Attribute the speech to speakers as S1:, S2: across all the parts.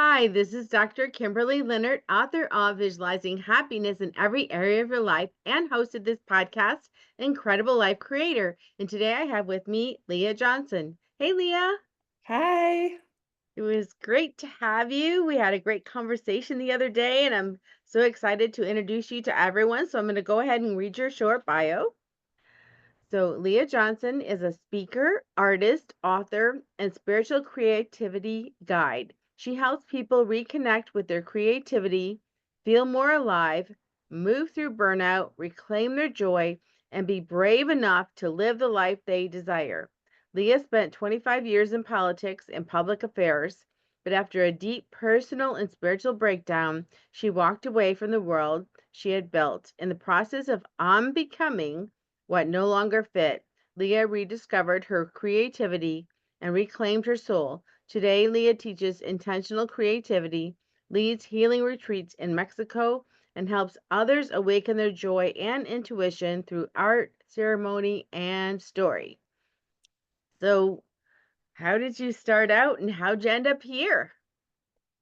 S1: Hi, this is Dr. Kimberley Linert, author of Visualizing Happiness in Every Area of Your Life and host of this podcast, Incredible Life Creator. And today I have with me Leah Johnson. Hey, Leah.
S2: Hi.
S1: It was great to have you. We had a great conversation the other day, and I'm so excited to introduce you to everyone. So I'm going to go ahead and read your short bio. So, Leah Johnson is a speaker, artist, author, and spiritual creativity guide. She helps people reconnect with their creativity, feel more alive, move through burnout, reclaim their joy, and be brave enough to live the life they desire. Leah spent 25 years in politics and public affairs, but after a deep personal and spiritual breakdown, she walked away from the world she had built. In the process of unbecoming what no longer fit, Leah rediscovered her creativity and reclaimed her soul. Today, Leah teaches intentional creativity, leads healing retreats in Mexico, and helps others awaken their joy and intuition through art, ceremony, and story. So, how did you start out and how'd you end up here?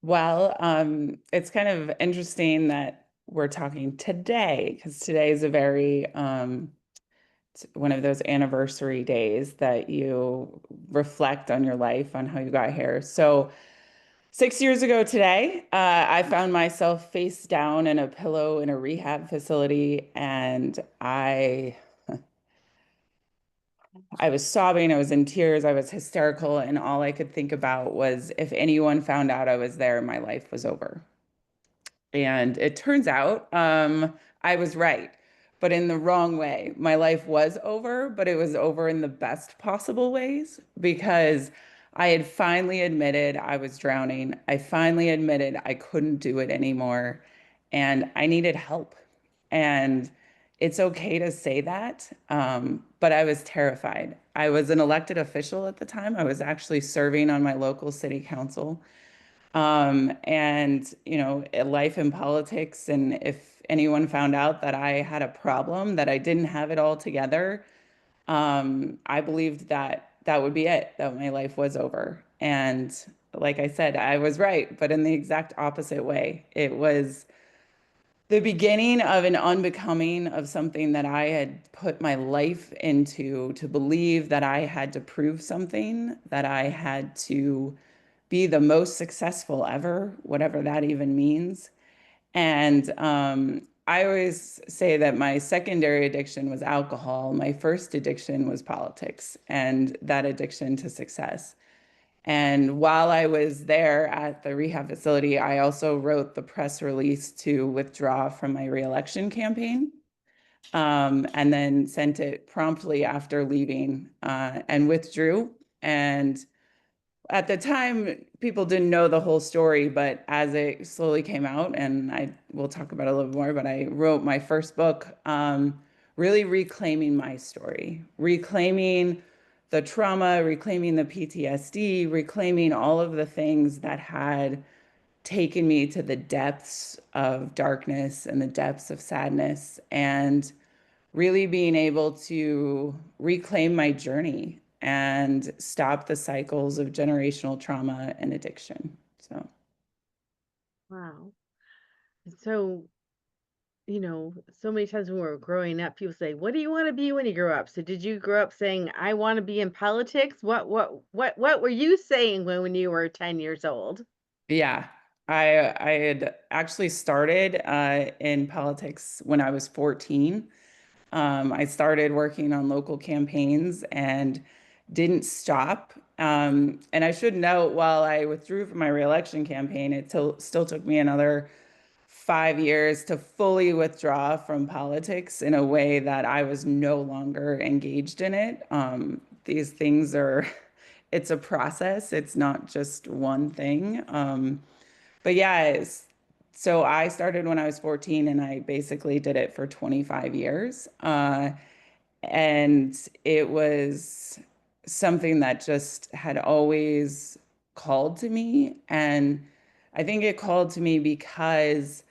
S2: Well, it's kind of interesting that we're talking today because today is a very it's one of those anniversary days that you reflect on your life, on how you got here. So 6 years ago today, I found myself face down in a pillow in a rehab facility, and I was sobbing, I was in tears, I was hysterical, and all I could think about was if anyone found out I was there, my life was over. And it turns out I was right, but in the wrong way. My life was over, but it was over in the best possible ways because I had finally admitted I was drowning. I finally admitted I couldn't do it anymore and I needed help. And it's okay to say that, but I was terrified. I was an elected official at the time. I was actually serving on my local city council. And life in politics, and if anyone found out that I had a problem, that I didn't have it all together, I believed that that would be it, that my life was over. And like I said, I was right, but in the exact opposite way. It was the beginning of an unbecoming of something that I had put my life into, to believe that I had to prove something, that I had to be the most successful ever, whatever that even means. And I always say that my secondary addiction was alcohol. My first addiction was politics and that addiction to success. And while I was there at the rehab facility, I also wrote the press release to withdraw from my reelection campaign, and then sent it promptly after leaving, and withdrew. And at the time, people didn't know the whole story, but as it slowly came out, and I will talk about it a little more, but I wrote my first book, really reclaiming my story, reclaiming the trauma, reclaiming the PTSD, reclaiming all of the things that had taken me to the depths of darkness and the depths of sadness, and really being able to reclaim my journey and stop the cycles of generational trauma and addiction. So,
S1: Wow. So, so many times when we're growing up, people say, "What do you want to be when you grow up?" So did you grow up saying, "I want to be in politics"? What were you saying when you were 10 years old?
S2: yeah, I had actually started in politics when I was 14. I started working on local campaigns and didn't stop. And I should note, while I withdrew from my reelection campaign, it still took me another 5 years to fully withdraw from politics in a way that I was no longer engaged in it. These things are, it's a process, it's not just one thing. But yeah, so I started when I was 14 and I basically did it for 25 years. And it was something that just had always called to me. And I think it called to me because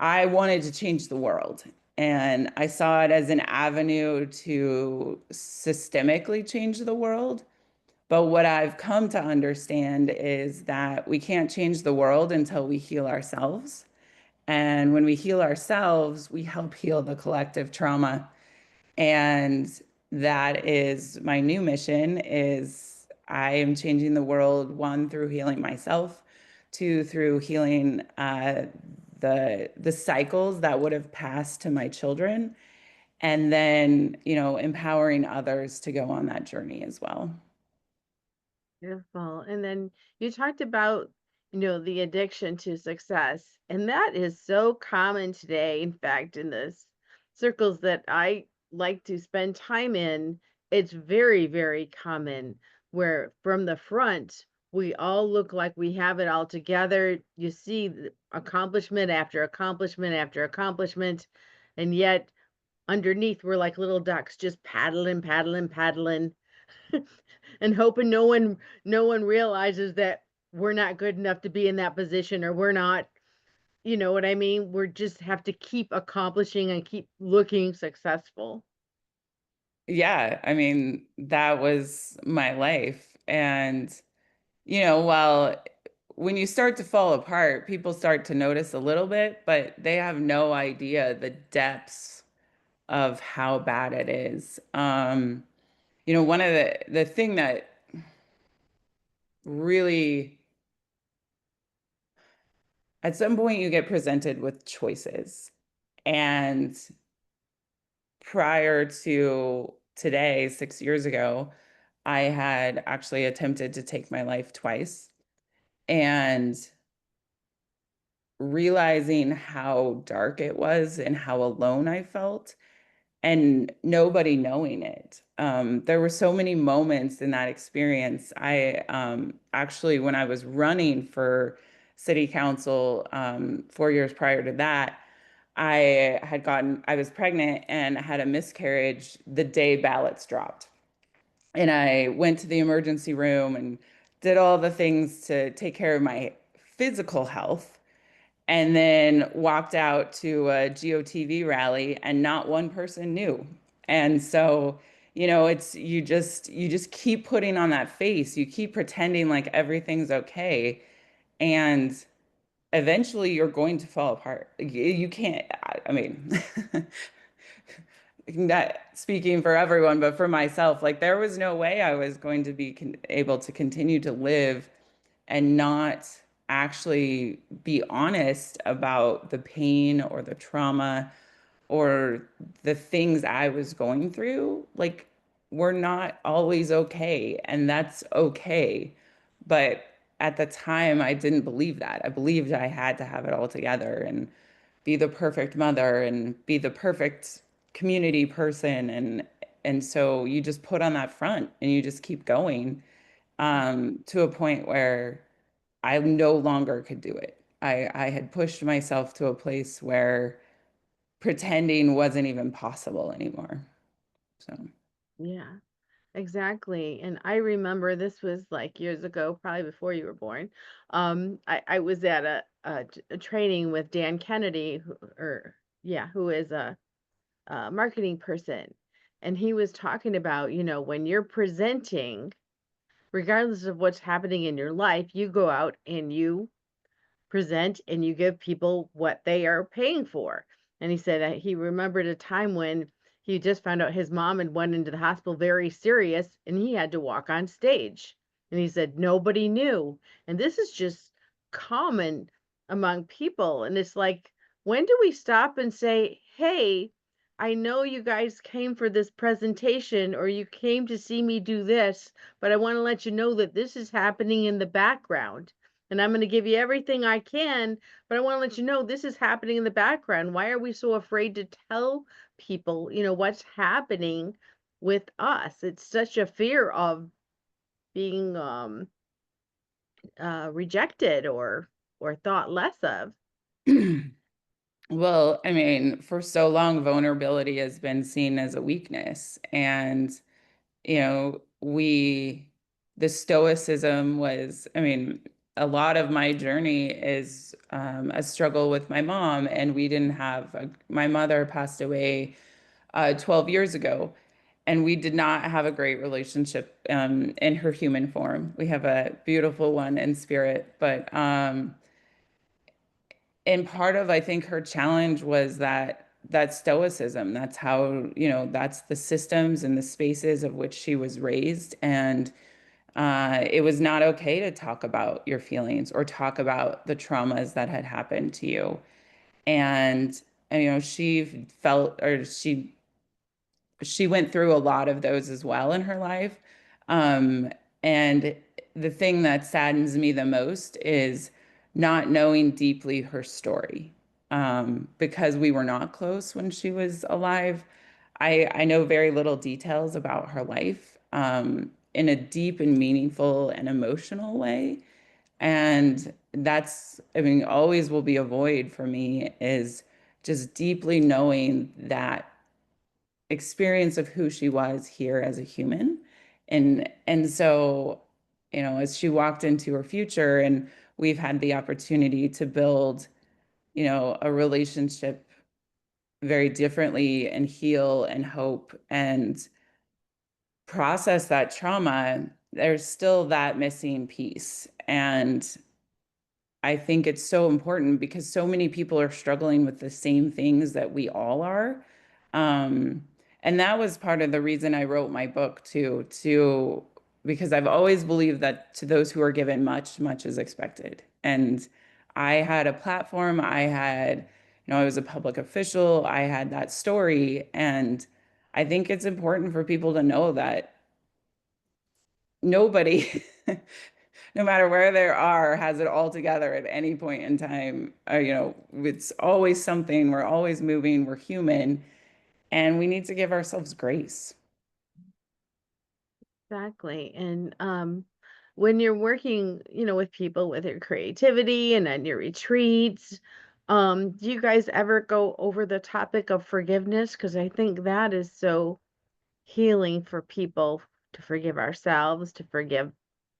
S2: I wanted to change the world. And I saw it as an avenue to systemically change the world, But what I've come to understand is that we can't change the world until we heal ourselves. And when we heal ourselves, we help heal the collective trauma. And that is my new mission is I am changing the world, one, through healing myself, two, through healing the cycles that would have passed to my children, and then, empowering others to go on that journey as well.
S1: Beautiful. And then you talked about, the addiction to success, and that is so common today. In fact, in the circles that I like to spend time in, it's very, very common where from the front, we all look like we have it all together. You see accomplishment after accomplishment after accomplishment, and yet underneath, we're like little ducks just paddling, paddling, paddling and hoping no one realizes that we're not good enough to be in that position or we're not, you know what I mean? We're just have to keep accomplishing and keep looking successful.
S2: Yeah, I mean, that was my life. And, while when you start to fall apart, people start to notice a little bit, but they have no idea the depths of how bad it is. One of the thing that really at some point you get presented with choices. And prior to today, 6 years ago, I had actually attempted to take my life twice. And realizing how dark it was and how alone I felt, and nobody knowing it. There were so many moments in that experience. I actually, when I was running for city council 4 years prior to that, I was pregnant and had a miscarriage the day ballots dropped. And I went to the emergency room and did all the things to take care of my physical health, and then walked out to a GOTV rally and not one person knew. And so, it's you just keep putting on that face. You keep pretending like everything's okay, and eventually you're going to fall apart. You can't, I mean, not speaking for everyone, but for myself, like there was no way I was going to be able to continue to live and not actually be honest about the pain or the trauma or the things I was going through. Like, we're not always okay, and that's okay. But at the time, I didn't believe that. I believed I had to have it all together and be the perfect mother and be the perfect community person. And so you just put on that front and you just keep going to a point where I no longer could do it. I had pushed myself to a place where pretending wasn't even possible anymore. So,
S1: Yeah, exactly. And I remember this was like years ago, probably before you were born. I was at a training with Dan Kennedy, who is a marketing person. And he was talking about, when you're presenting, regardless of what's happening in your life, you go out and you present and you give people what they are paying for. And he said he remembered a time when he just found out his mom had went into the hospital very serious and he had to walk on stage. And he said nobody knew. And this is just common among people. And it's like, when do we stop and say, hey, I know you guys came for this presentation or you came to see me do this, but I want to let you know that this is happening in the background and I'm going to give you everything I can, but I want to let you know this is happening in the background. Why are we so afraid to tell people, what's happening with us? It's such a fear of being rejected or thought less of.
S2: well, I mean, for so long, vulnerability has been seen as a weakness. And, the stoicism was, I mean, a lot of my journey is a struggle with my mom, and we didn't have, my mother passed away 12 years ago. And we did not have a great relationship in her human form. We have a beautiful one in spirit, but and part of I think her challenge was that stoicism. That's how, that's the systems and the spaces of which she was raised. And it was not okay to talk about your feelings or talk about the traumas that had happened to you. And she felt, or she went through a lot of those as well in her life. Um, and the thing that saddens me the most is not knowing deeply her story. Because we were not close when she was alive. I know very little details about her life, in a deep and meaningful and emotional way. And that's, I mean, always will be a void for me, is just deeply knowing that experience of who she was here as a human. And so, as she walked into her future and we've had the opportunity to build, a relationship very differently and heal and hope and process that trauma, there's still that missing piece. And I think it's so important because so many people are struggling with the same things that we all are. Um, and that was part of the reason I wrote my book too, because I've always believed that to those who are given much, much is expected. And I had a platform, I was a public official, I had that story. And I think it's important for people to know that nobody, no matter where they are, has it all together at any point in time. It's always something. We're always moving. We're human, and we need to give ourselves grace.
S1: Exactly. And when you're working, with people with your creativity and on your retreats, do you guys ever go over the topic of forgiveness? Because I think that is so healing for people to forgive ourselves, to forgive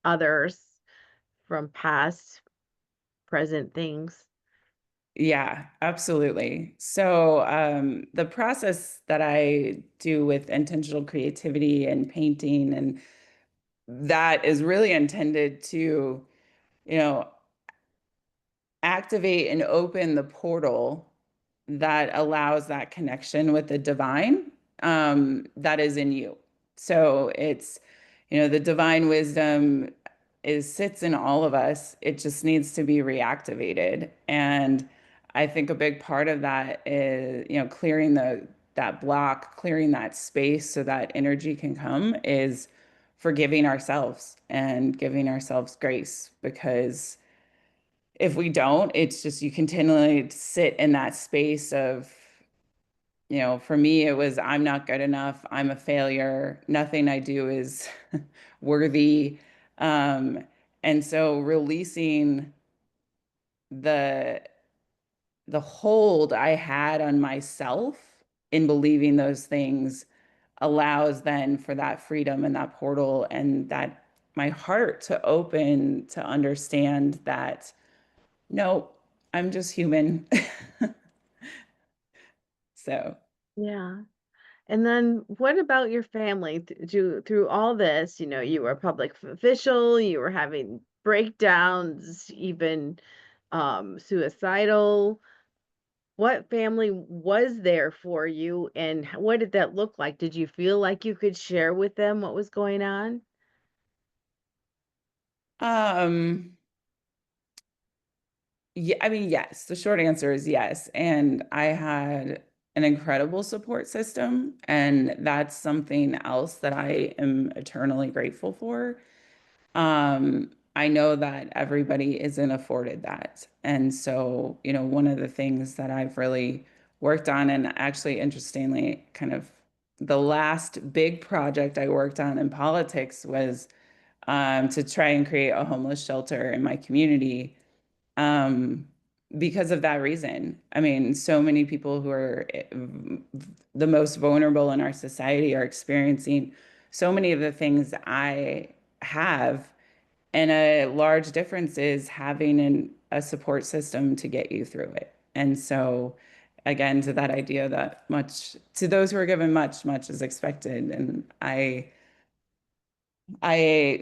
S1: others from past, present things.
S2: Yeah, absolutely. So, the process that I do with intentional creativity and painting, and that is really intended to, you know, activate and open the portal that allows that connection with the divine, that is in you. So it's, the divine wisdom sits in all of us. It just needs to be reactivated. And I think a big part of that is, clearing that block, clearing that space so that energy can come, is forgiving ourselves and giving ourselves grace. Because if we don't, it's just you continually sit in that space of, for me, it was I'm not good enough. I'm a failure. Nothing I do is worthy. Um, and so releasing the the hold I had on myself in believing those things allows then for that freedom and that portal and that my heart to open to understand that no, I'm just human. So,
S1: Yeah. And then what about your family? Through all this, you were a public official, you were having breakdowns, even suicidal. What family was there for you and what did that look like? Did you feel like you could share with them what was going on?
S2: um, yeah, I mean, yes, the short answer is yes. And I had an incredible support system, and that's something else that I am eternally grateful for. I know that everybody isn't afforded that. And so, one of the things that I've really worked on, and actually, interestingly, kind of the last big project I worked on in politics was to try and create a homeless shelter in my community, um, because of that reason. I mean, so many people who are the most vulnerable in our society are experiencing so many of the things I have. And a large difference is having a support system to get you through it. And so again, to that idea that much to those who are given much, much is expected. And I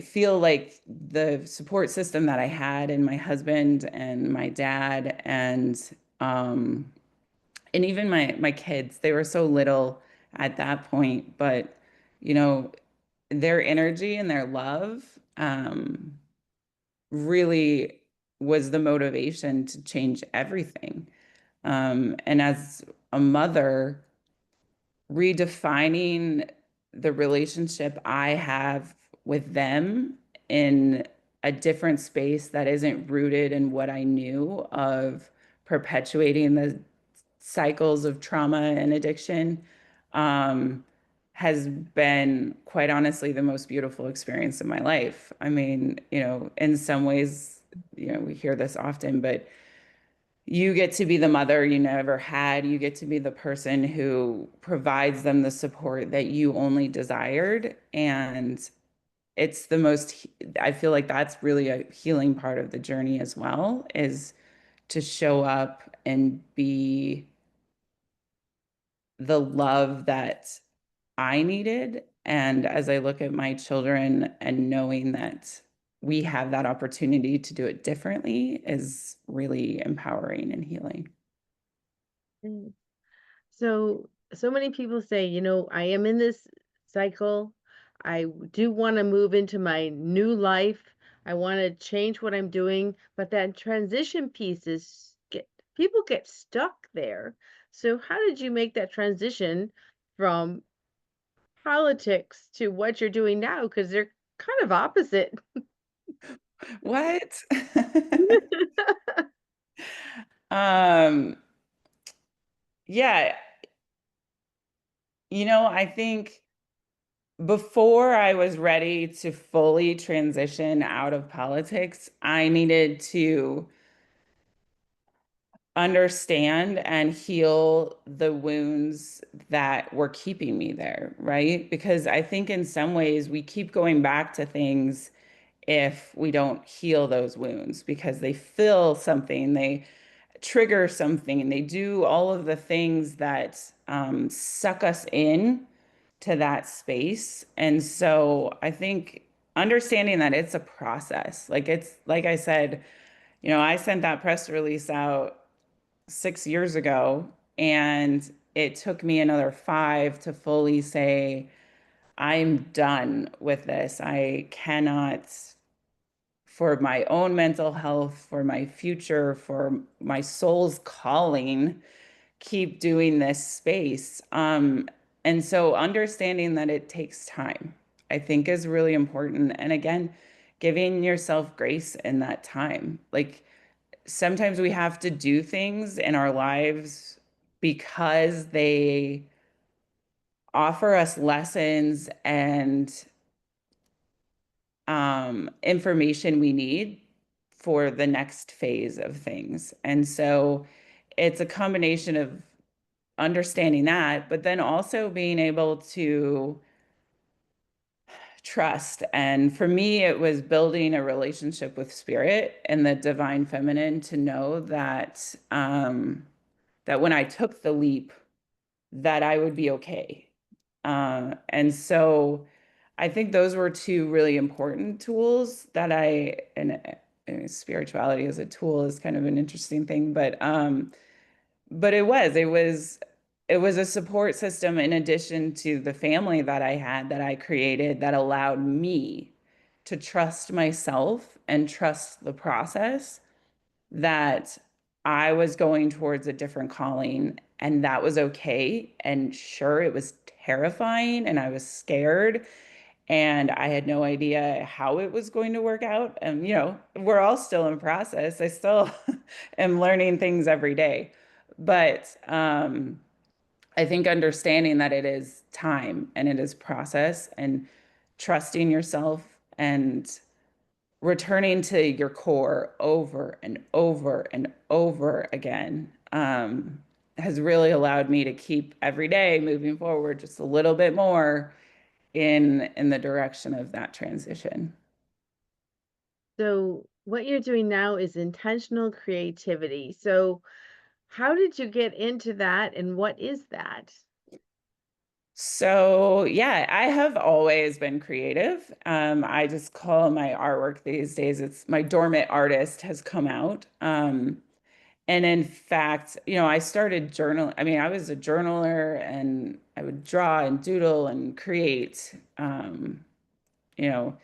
S2: feel like the support system that I had in my husband and my dad um and even my kids, they were so little at that point, but you know, their energy and their love really was the motivation to change everything. And as a mother, redefining the relationship I have with them in a different space that isn't rooted in what I knew of perpetuating the cycles of trauma and addiction um, has been, quite honestly, the most beautiful experience of my life. I mean, in some ways, we hear this often, but you get to be the mother you never had. You get to be the person who provides them the support that you only desired. And it's the most, I feel like that's really a healing part of the journey as well, is to show up and be the love that I needed. And as I look at my children and knowing that we have that opportunity to do it differently is really empowering and healing.
S1: Mm. So many people say, I am in this cycle. Do want to move into my new life. I want to change what I'm doing, but that transition piece is people get stuck there. So how did you make that transition from politics to what you're doing now? Because they're kind of opposite.
S2: What? Um, yeah, I think before I was ready to fully transition out of politics, I needed to understand and heal the wounds that were keeping me there, right? Because I think in some ways we keep going back to things if we don't heal those wounds because they fill something, they trigger something, and they do all of the things that suck us in to that space. And so I think understanding that it's a process, like it's like I said, I sent that press release out 6 years ago, and it took me another five to fully say, I'm done with this. I cannot, for my own mental health, for my future, for my soul's calling, keep doing this space. And so understanding that it takes time, I think is really important. And again, giving yourself grace in that time. Like sometimes we have to do things in our lives because they offer us lessons and information we need for the next phase of things. And so it's a combination of understanding that, but then also being able to trust. And for me, it was building a relationship with spirit and the divine feminine to know that when I took the leap, that I would be okay. And so I think those were two really important tools that and spirituality as a tool is kind of an interesting thing, but it was a support system in addition to the family that I had that I created that allowed me to trust myself and trust the process that I was going towards a different calling and that was okay. And sure, it was terrifying and I was scared and I had no idea how it was going to work out. And, we're all still in process. I still am learning things every day. But I think understanding that it is time and it is process and trusting yourself and returning to your core over and over and over again has really allowed me to keep every day moving forward just a little bit more in the direction of that transition.
S1: So what you're doing now is intentional creativity. So How did you get into that and what is that?
S2: So, yeah, I have always been creative. I just call my artwork these days, it's my dormant artist has come out. And in fact, I started journal. I mean, I was a journaler and I would draw and doodle and create, you know,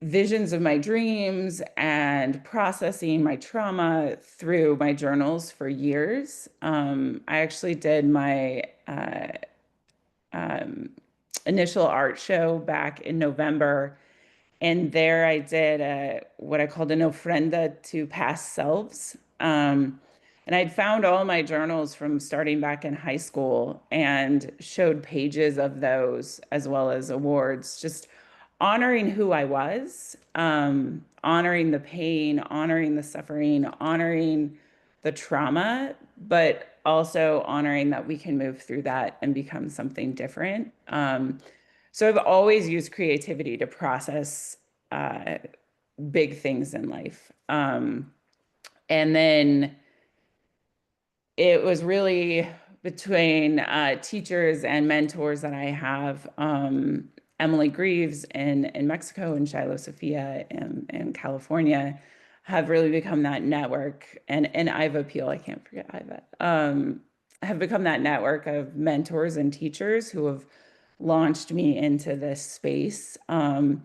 S2: visions of my dreams and processing my trauma through my journals for years. I actually did my um, initial art show back in November. And there I did what I called an ofrenda to past selves. And I'd found all my journals from starting back in high school and showed pages of those as well as awards, just honoring who I was, honoring the pain, honoring the suffering, honoring the trauma, but also honoring that we can move through that and become something different. So I've always used creativity to process uh, big things in life. And then it was really between teachers and mentors that I have. Emily Greaves in Mexico and Shiloh Sophia in California have really become that network. And Iva Peel, I can't forget Iva, have become that network of mentors and teachers who have launched me into this space. And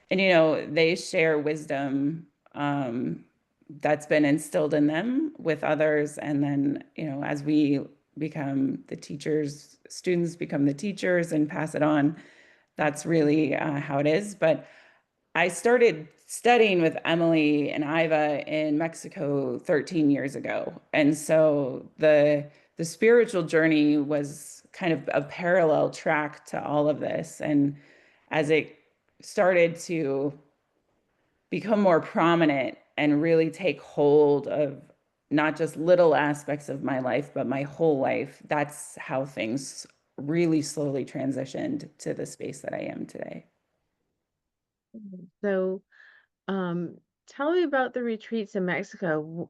S2: they share wisdom that's been instilled in them with others. And then, as we become the teachers, students become the teachers and pass it on. That's really how it is. But I started studying with Emily and Iva in Mexico 13 years ago. And so the spiritual journey was kind of a parallel track to all of this. And as it started to become more prominent and really take hold of not just little aspects of my life, but my whole life, that's how things really slowly transitioned to the space that I am today.
S1: So, um, tell me about the retreats in Mexico.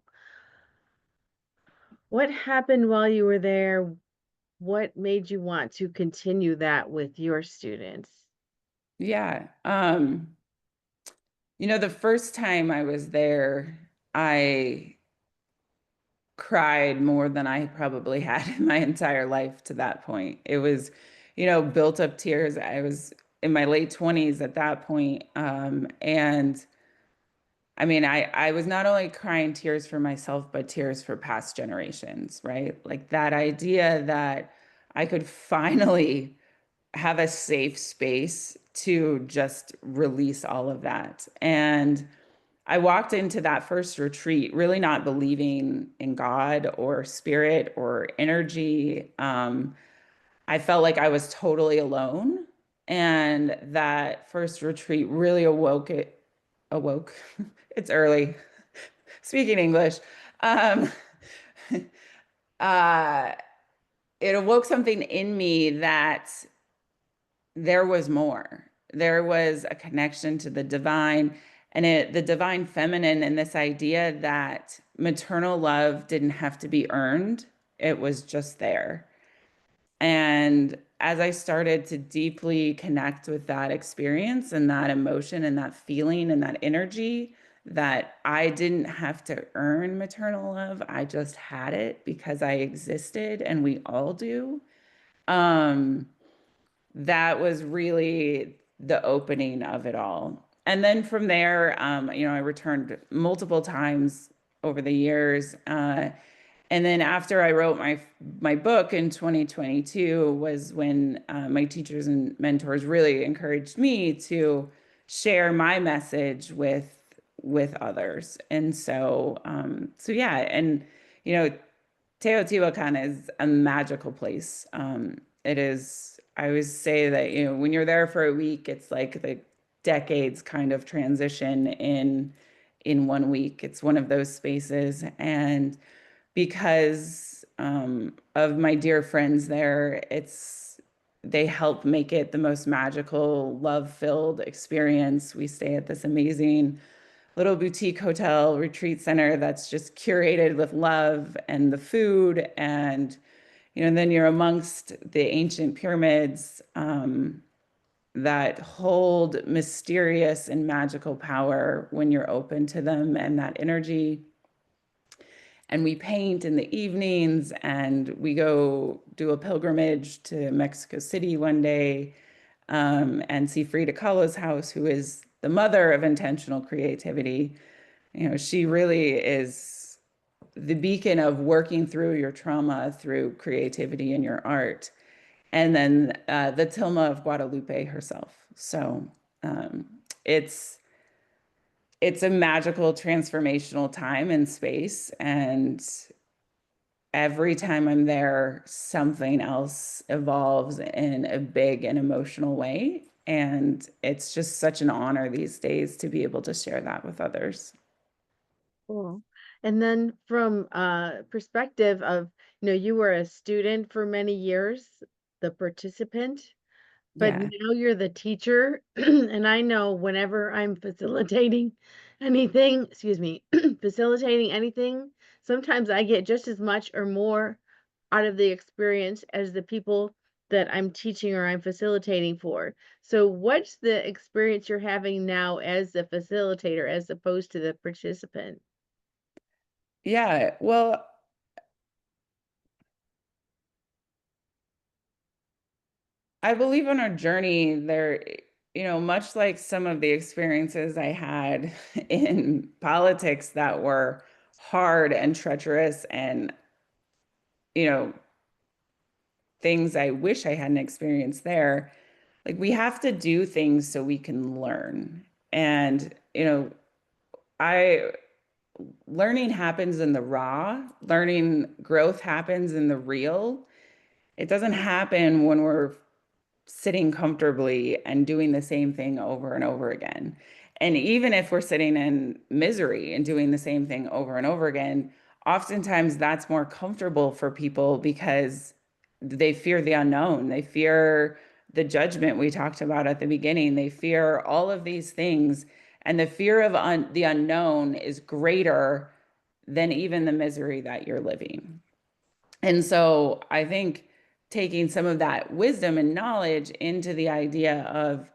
S1: What happened while you were there? What made you want to continue that with your students?
S2: Yeah. The first time I was there, I cried more than I probably had in my entire life to that point. It was, built up tears. I was in my late 20s at that point. And I mean, I was not only crying tears for myself, but tears for past generations, right? Like that idea that I could finally have a safe space to just release all of that. And I walked into that first retreat really not believing in God or spirit or energy. I felt like I was totally alone. And that first retreat really awoke. It's early speaking English. Um, uh, it awoke something in me that there was more. There was a connection to the divine and the divine feminine, and this idea that maternal love didn't have to be earned, it was just there. And as I started to deeply connect with that experience and that emotion and that feeling and that energy, that I didn't have to earn maternal love, I just had it because I existed and we all do. Um, that was really the opening of it all. And then from there, I returned multiple times over the years. And then after I wrote my book in 2022 was when my teachers and mentors really encouraged me to share my message with others. And so yeah, and you know, Teotihuacan is a magical place. It is, I always say that, when you're there for a week, it's like the decades kind of transition in 1 week. It's one of those spaces. And because of my dear friends there, they help make it the most magical, love-filled experience. We stay at this amazing little boutique hotel retreat center that's just curated with love and the food. And, then you're amongst the ancient pyramids that hold mysterious and magical power when you're open to them and that energy. And we paint in the evenings, and we go do a pilgrimage to Mexico City one day, and see Frida Kahlo's house, who is the mother of intentional creativity. She really is the beacon of working through your trauma through creativity in your art. And then the Tilma of Guadalupe herself. So um, it's it's a magical transformational time and space, and every time I'm there, something else evolves in a big and emotional way. And it's just such an honor these days to be able to share that with others.
S1: Cool. And then from perspective of, you were a student for many years, the participant, but
S2: Yeah.
S1: now you're the teacher. And I know whenever I'm facilitating anything, excuse me, facilitating anything, sometimes I get just as much or more out of the experience as the people that I'm teaching or I'm facilitating for. So, what's the experience you're having now as the facilitator as opposed to the participant?
S2: Yeah. Well, I believe on our journey there, much like some of the experiences I had in politics that were hard and treacherous and, you know, things I wish I hadn't experienced there, like we have to do things so we can learn. And, I learning happens in the raw, learning growth happens in the real. It doesn't happen when we're sitting comfortably and doing the same thing over and over again. And even if we're sitting in misery and doing the same thing over and over again, oftentimes that's more comfortable for people because they fear the unknown. They fear the judgment we talked about at the beginning. They fear all of these things. And the fear of the unknown is greater than even the misery that you're living. And so I think taking some of that wisdom and knowledge into the idea of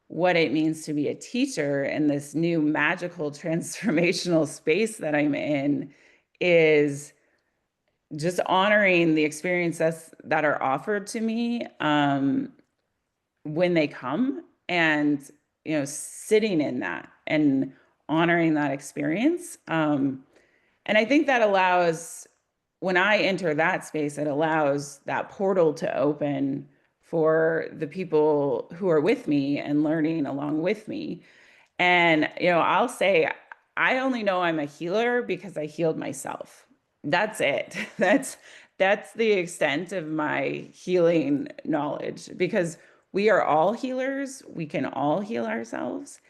S2: what it means to be a teacher in this new magical transformational space that I'm in is just honoring the experiences that are offered to me when they come, and sitting in that and honoring that experience. And I think that allows, when I enter that space, it allows that portal to open for the people who are with me and learning along with me. And, I'll say, I only know I'm a healer because I healed myself. That's it. That's the extent of my healing knowledge, because we are all healers. We can all heal ourselves.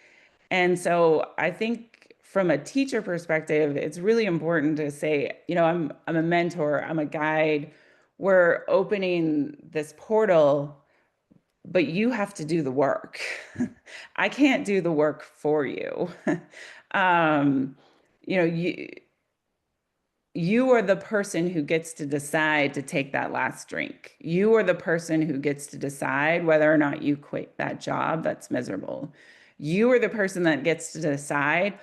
S2: And so I think from a teacher perspective, it's really important to say, I'm a mentor, I'm a guide. We're opening this portal, but you have to do the work. I can't do the work for you. um, you know, you you are the person who gets to decide to take that last drink. You are the person who gets to decide whether or not you quit that job that's miserable. You are the person that gets to decide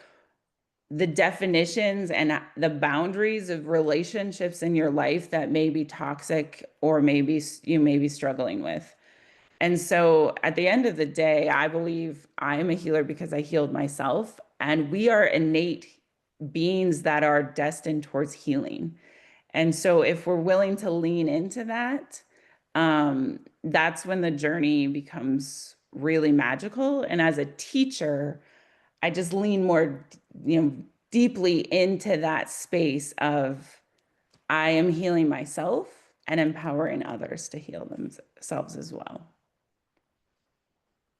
S2: the definitions and the boundaries of relationships in your life that may be toxic or maybe you may be struggling with. And so at the end of the day, I believe I am a healer because I healed myself. And we are innate beings that are destined towards healing. And so if we're willing to lean into that, that's when the journey becomes really magical. And as a teacher, I just lean more, deeply into that space of I am healing myself and empowering others to heal themselves as well.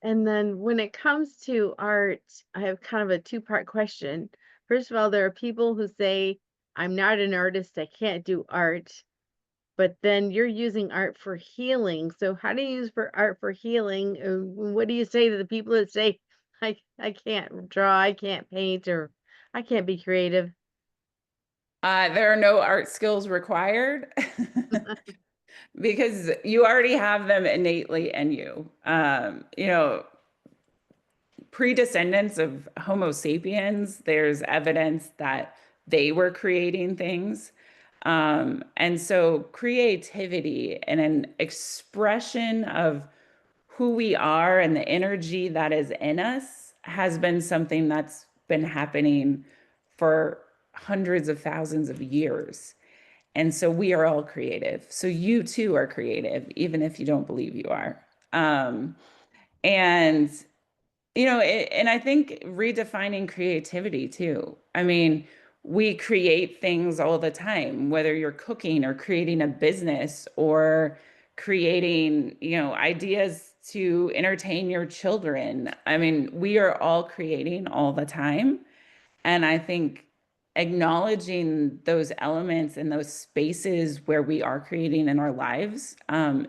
S1: And then when it comes to art, I have kind of a two-part question. First of all, there are people who say, I'm not an artist, I can't do art, but then you're using art for healing. So how do you use for art for healing? What do you say to the people that say, I can't draw, I can't paint, or I can't be creative.
S2: There are no art skills required because you already have them innately in you. Pre-descendants of Homo sapiens, there's evidence that they were creating things. And so creativity and an expression of who we are and the energy that is in us has been something that's been happening for hundreds of thousands of years. And so we are all creative. So you too are creative, even if you don't believe you are. And and I think redefining creativity too. I mean, we create things all the time, whether you're cooking or creating a business or creating, ideas to entertain your children. I mean, we are all creating all the time. And I think acknowledging those elements and those spaces where we are creating in our lives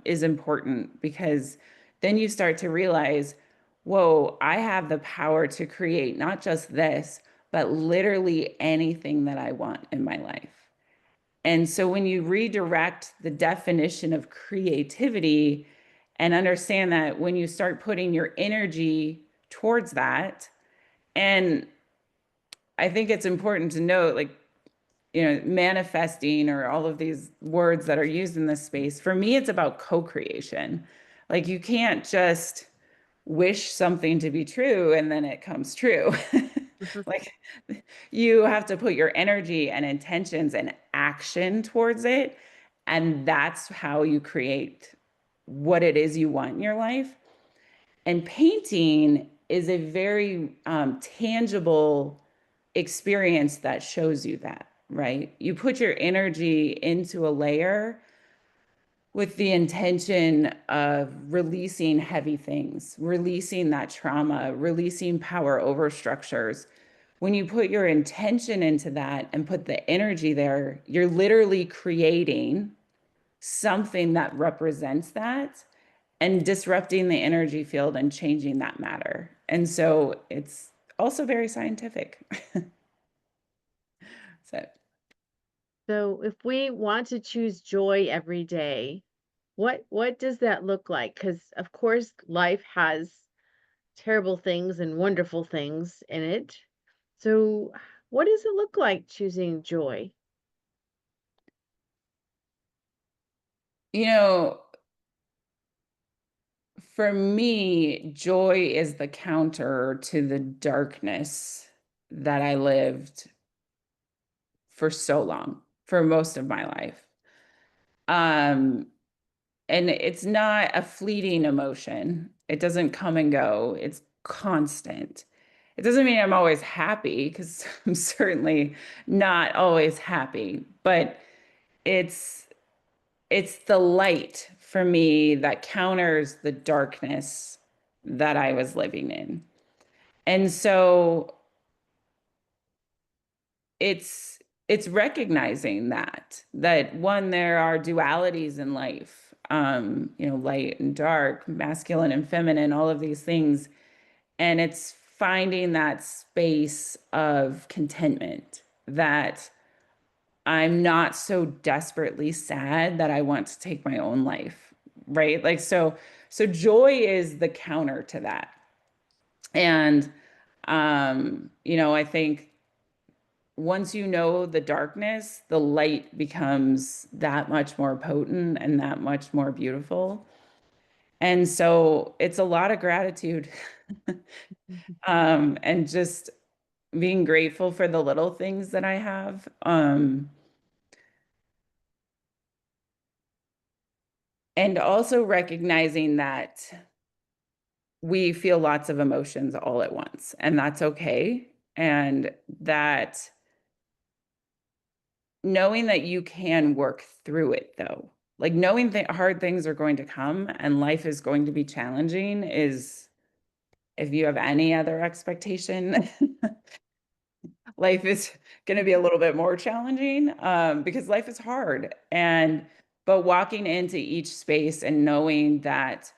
S2: is important because then you start to realize, whoa, I have the power to create not just this, but literally anything that I want in my life. And so when you redirect the definition of creativity and understand that when you start putting your energy towards that, and I think it's important to note, like, manifesting or all of these words that are used in this space. For me, it's about co-creation. Like, you can't just wish something to be true and then it comes true. Like, you have to put your energy and intentions and action towards it. And that's how you create what it is you want in your life. And painting is a very tangible experience that shows you that, right? You put your energy into a layer with the intention of releasing heavy things, releasing that trauma, releasing power over structures. When you put your intention into that and put the energy there, you're literally creating something that represents that and disrupting the energy field and changing that matter. And so it's also very scientific. So
S1: So if we want to choose joy every day, what does that look like? Because of course life has terrible things and wonderful things in it. So what does it look like choosing joy?
S2: you know, for me, joy is the counter to the darkness that I lived for so long, for most of my life. Um, and it's not a fleeting emotion. It doesn't come and go. It's constant. It doesn't mean I'm always happy because I'm certainly not always happy, but it's it's the light for me that counters the darkness that I was living in. And so it's recognizing that one, there are dualities in life, light and dark, masculine and feminine, all of these things. And it's finding that space of contentment that I'm not so desperately sad that I want to take my own life, right? Like, so joy is the counter to that. And I think once you know the darkness, the light becomes that much more potent and that much more beautiful. And so it's a lot of gratitude, and just being grateful for the little things that I have. And also recognizing that we feel lots of emotions all at once, and that's okay. And that knowing that you can work through it, though, like knowing that hard things are going to come and life is going to be challenging is, if you have any other expectation, life is going to be a little bit more challenging, because life is hard. But walking into each space and knowing that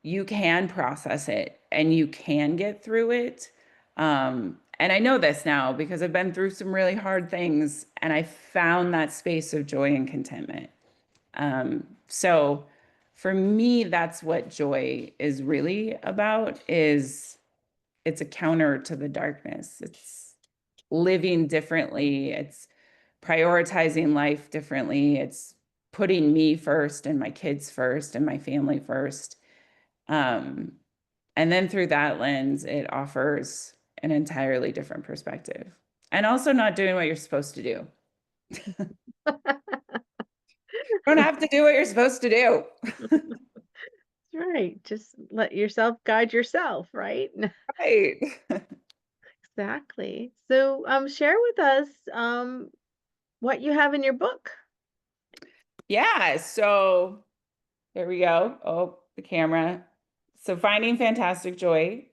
S2: you can process it and you can get through it, And I know this now because I've been through some really hard things and I found that space of joy and contentment. So for me, that's what joy is really about, is it's a counter to the darkness. It's living differently. It's prioritizing life differently. It's putting me first and my kids first and my family first. Um, and then through that lens, it offers an entirely different perspective. And also not doing what you're supposed to do. You don't have to do what you're supposed to do.
S1: Right. Just let yourself guide yourself, right?
S2: Right.
S1: Exactly. So, share with us what you have in your book.
S2: Yeah. So there we go. Oh, the camera. So finding fantastic joy.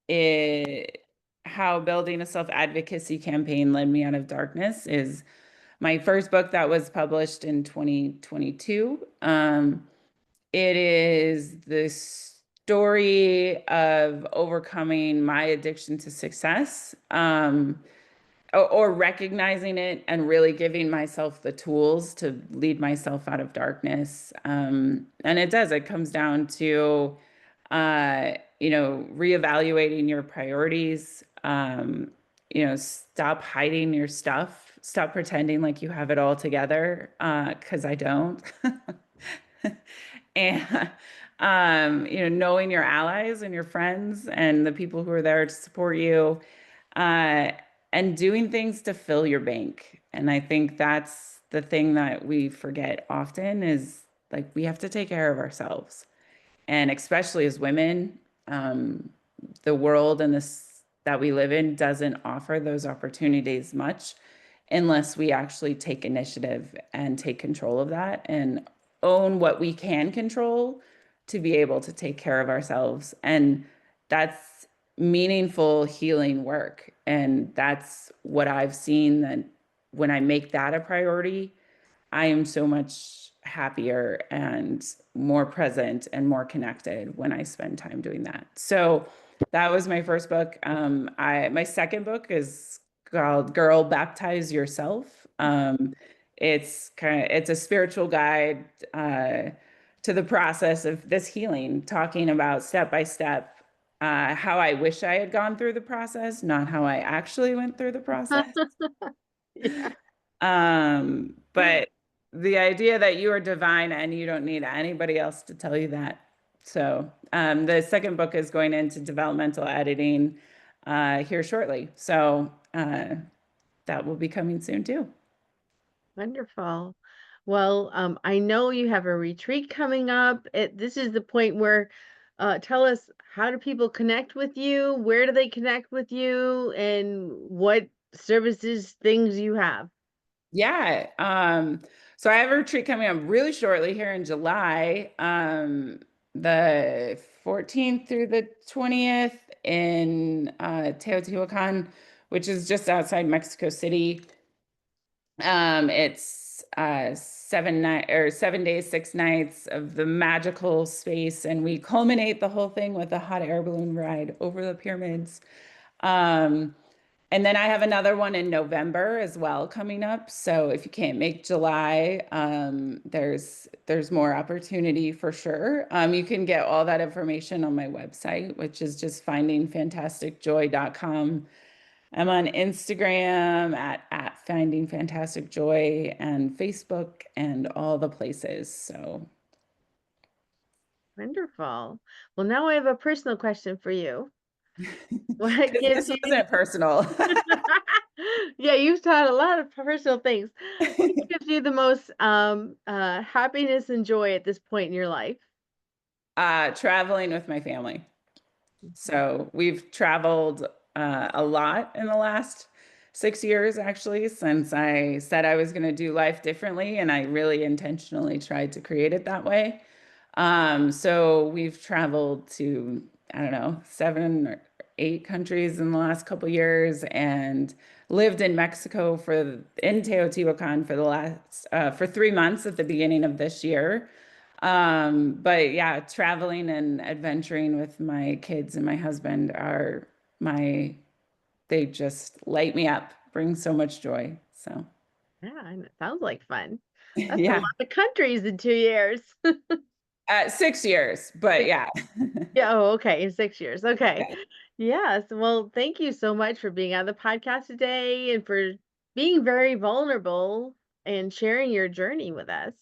S2: It how building a self-advocacy campaign led me out of darkness is my first book that was published in 2022. It is the story of overcoming my addiction to success. Or recognizing it and really giving myself the tools to lead myself out of darkness. And it does, it comes down to, reevaluating your priorities, stop hiding your stuff, stop pretending like you have it all together, because I don't. And, knowing your allies and your friends and the people who are there to support you, uh, and doing things to fill your bank. And I think that's the thing that we forget often is like we have to take care of ourselves. And especially as women, the world and this that we live in doesn't offer those opportunities much unless we actually take initiative and take control of that and own what we can control to be able to take care of ourselves. And that's meaningful healing work. And that's what I've seen, that when I make that a priority, I am so much happier and more present and more connected when I spend time doing that. So that was my first book. My second book is called Girl Baptize Yourself. It's a spiritual guide to the process of this healing, talking about step by step how I wish I had gone through the process, not how I actually went through the process.
S1: Yeah.
S2: But the idea that you are divine and you don't need anybody else to tell you that. So, the second book is going into developmental editing here shortly. So, that will be coming soon too.
S1: Wonderful. Well, I know you have a retreat coming up. This is the point where tell us, how do people connect with you? Where do they connect with you? And what services, things you have?
S2: Yeah. So I have a retreat coming up really shortly here in July, the 14th through the 20th in Teotihuacan, which is just outside Mexico City. It's 7 days, 6 nights of the magical space, and we culminate the whole thing with a hot air balloon ride over the pyramids. Um, and then I have another one in November as well coming up. So if you can't make July, there's more opportunity for sure. You can get all that information on my website, which is just findingfantasticjoy.com. I'm on Instagram at Finding Fantastic Joy and Facebook and all the places. So
S1: Wonderful. Well, now I have a personal question for you. What
S2: because
S1: gives
S2: this
S1: you
S2: wasn't personal.
S1: Yeah, you've taught a lot of personal things. What gives you the most happiness and joy at this point in your life?
S2: Traveling with my family.
S1: Mhm.
S2: So we've traveled a lot in the last 6 years, actually, since I said I was going to do life differently, and I really intentionally tried to create it that way. So we've traveled to, I don't know, 7 or 8 countries in the last couple years, and lived in Mexico in Teotihuacan for 3 months at the beginning of this year. But yeah, traveling and adventuring with my kids and my husband are my they just light me up, bring so much joy. So,
S1: Yeah, and it sounds like fun. That's a lot
S2: yeah,
S1: of countries in 2 years.
S2: 6 years, but yeah.
S1: Yeah, oh, okay, in 6 years, okay.
S2: Yeah.
S1: Yes, well, thank you so much for being on the podcast today and for being very vulnerable and sharing your journey with us.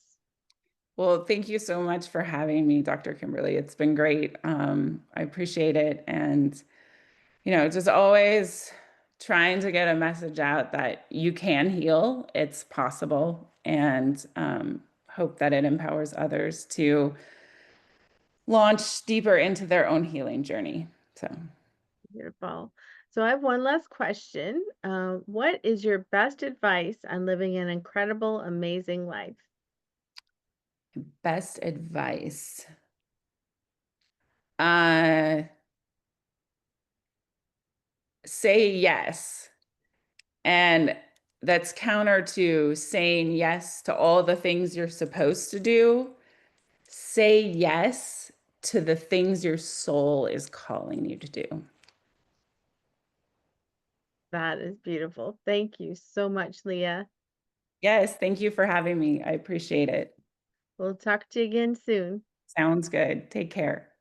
S2: Well, thank you so much for having me, Dr. Kimberly. It's been great. I appreciate it. And, just always trying to get a message out that you can heal, it's possible, and hope that it empowers others to launch deeper into their own healing journey. So,
S1: Beautiful. So I have one last question. What is your best advice on living an incredible, amazing life?
S2: best advice. Uh, Say yes. And that's counter to saying yes to all the things you're supposed to do. Say yes to the things your soul is calling you to do.
S1: That is beautiful. Thank you so much, Leah.
S2: Yes, thank you for having me. I appreciate it.
S1: We'll talk to you again soon.
S2: Sounds good. Take care.